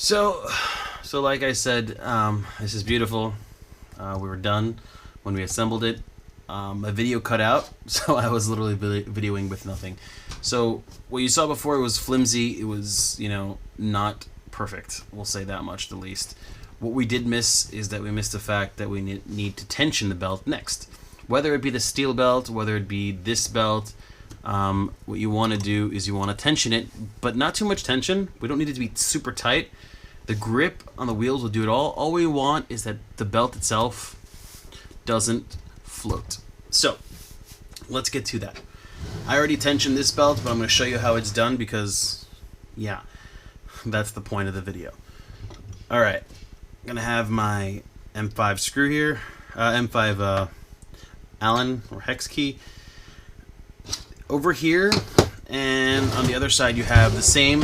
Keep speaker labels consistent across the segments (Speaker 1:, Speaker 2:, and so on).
Speaker 1: So, like I said, this is beautiful. We were done when we assembled it. A video cut out, so I was literally videoing with nothing. So what you saw before was flimsy. It was, not perfect. We'll say that much, the least. What we did miss is that we missed the fact that we need to tension the belt next. Whether it be the steel belt, whether it be this belt, what you want to do is you want to tension it, but not too much tension. We don't need it to be super tight. The grip on the wheels will do it all. All we want is that the belt itself doesn't float. So, let's get to that. I already tensioned this belt, but I'm going to show you how it's done because, yeah, that's the point of the video. Alright, I'm going to have my M5 screw here, M5 Allen or hex key over here, and on the other side you have the same.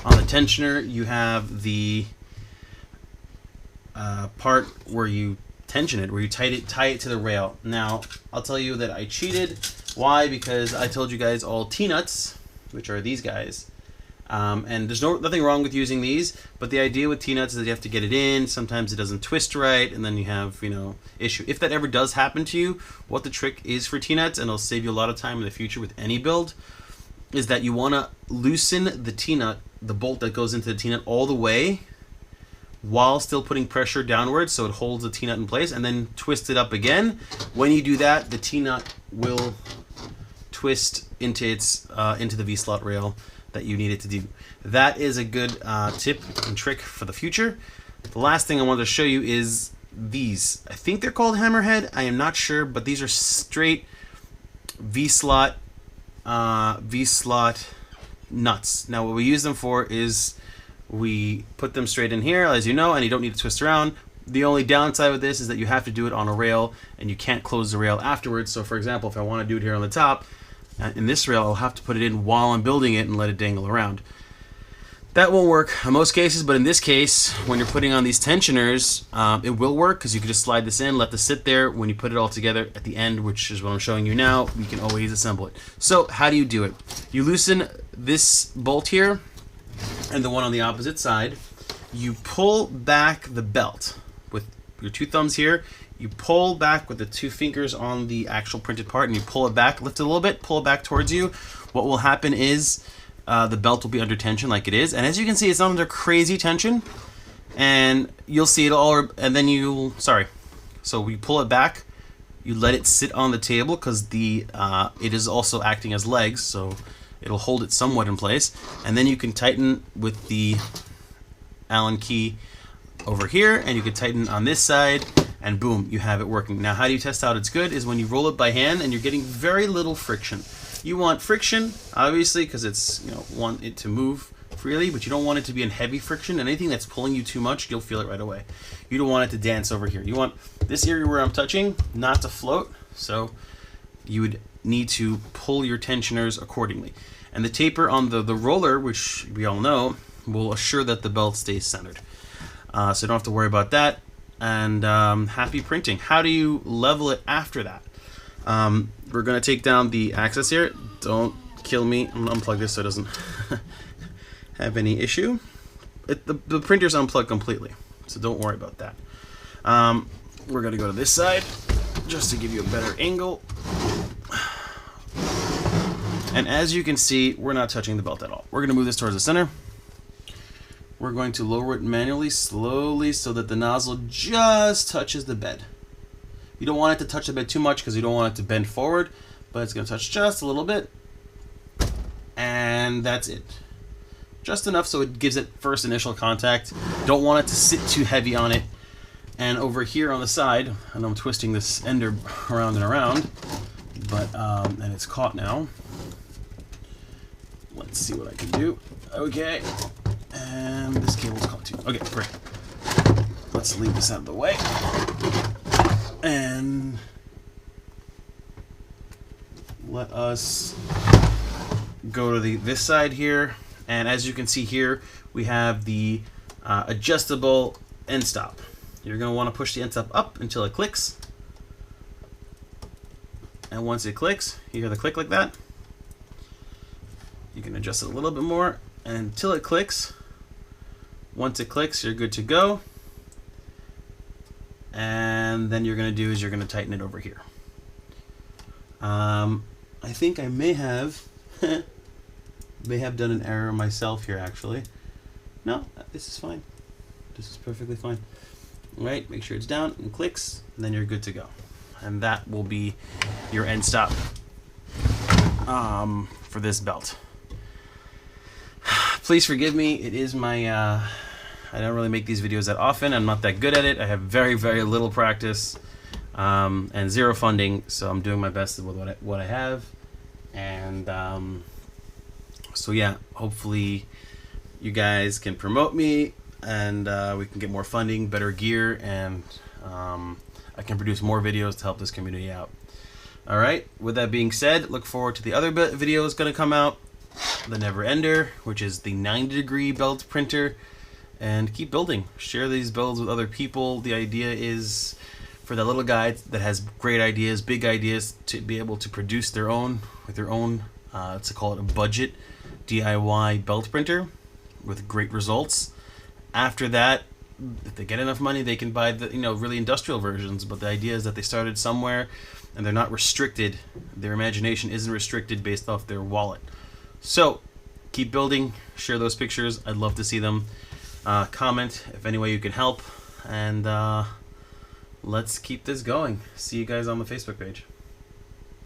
Speaker 1: On the tensioner you have the part where you tension it, where you tie it to the rail. Now I'll tell you that I cheated. Why? Because I told you guys all T-nuts, which are these guys, and there's nothing wrong with using these, but the idea with T-nuts is that you have to get it in. Sometimes it doesn't twist right, and then you have issue. If that ever does happen to you, what the trick is for T-nuts, and it'll save you a lot of time in the future with any build, is that you want to loosen the T-nut, the bolt that goes into the T-nut, all the way while still putting pressure downwards so it holds the T-nut in place, and then twist it up again. When you do that, the T-nut will twist into the V-slot rail that you need it to do. That is a good tip and trick for the future. The last thing I wanted to show you is these. I think they're called hammerhead. I am not sure, but these are straight V-slot nuts. Now what we use them for is we put them straight in here, as you know, and you don't need to twist around. The only downside with this is that you have to do it on a rail, and you can't close the rail afterwards. So for example, if I want to do it here on the top, in this rail, I'll have to put it in while I'm building it and let it dangle around. That won't work in most cases, but in this case, when you're putting on these tensioners, it will work because you can just slide this in, let this sit there. When you put it all together at the end, which is what I'm showing you now, you can always assemble it. So how do you do it? You loosen this bolt here and the one on the opposite side. You pull back the belt with your two thumbs here. You pull back with the two fingers on the actual printed part, and you pull it back, lift it a little bit, pull it back towards you. What will happen is the belt will be under tension like it is, and as you can see, it's not under crazy tension, and you'll see it all, and then so we pull it back, you let it sit on the table because it is also acting as legs, so it'll hold it somewhat in place, and then you can tighten with the Allen key over here, and you can tighten on this side, and boom, you have it working. Now how do you test out it's good is when you roll it by hand and you're getting very little friction. You want friction, obviously, because it's want it to move freely, but you don't want it to be in heavy friction. And anything that's pulling you too much, you'll feel it right away. You don't want it to dance over here. You want this area where I'm touching not to float, so you would need to pull your tensioners accordingly. And the taper on the roller, which we all know, will assure that the belt stays centered. So you don't have to worry about that. And happy printing. How do you level it after that? We're going to take down the access here. Don't kill me. I'm going to unplug this so it doesn't have any issue. The printer's unplugged completely, so don't worry about that. We're going to go to this side just to give you a better angle. And as you can see, we're not touching the belt at all. We're going to move this towards the center. We're going to lower it manually, slowly, so that the nozzle just touches the bed. You don't want it to touch the bed too much because you don't want it to bend forward, but it's going to touch just a little bit. And that's it. Just enough so it gives it first initial contact. Don't want it to sit too heavy on it. And over here on the side, I know I'm twisting this ender around and around, but and it's caught now. Let's see what I can do. Okay. And this cable's caught too. Okay, great. Let's leave this out of the way. And let us go to this side here. And as you can see here, we have the adjustable end stop. You're going to want to push the end stop up until it clicks. And once it clicks, you hear the click like that. You can adjust it a little bit more, and until it clicks, Once it clicks, you're good to go. And then you're going to do is you're going to tighten it over here. I think I may have done an error myself here, actually. No, this is fine. This is perfectly fine. All right, make sure it's down and clicks, and then you're good to go. And that will be your end stop for this belt. Please forgive me. It is my... I don't really make these videos that often. I'm not that good at it. I have very, very little practice and zero funding, so I'm doing my best with what I have. And so yeah, hopefully you guys can promote me, and we can get more funding, better gear, and I can produce more videos to help this community out. All right, with that being said, look forward to the other videos going to come out. The Never Ender, which is the 90-degree belt printer, and keep building. Share these builds with other people. The idea is for that little guy that has great ideas, big ideas, to be able to produce their own with their own, let's call it a budget DIY belt printer with great results. After that, if they get enough money, they can buy the really industrial versions. But the idea is that they started somewhere, and they're not restricted. Their imagination isn't restricted based off their wallet. So keep building. Share those pictures. I'd love to see them. Comment if any way you can help, and let's keep this going. See you guys on the Facebook page.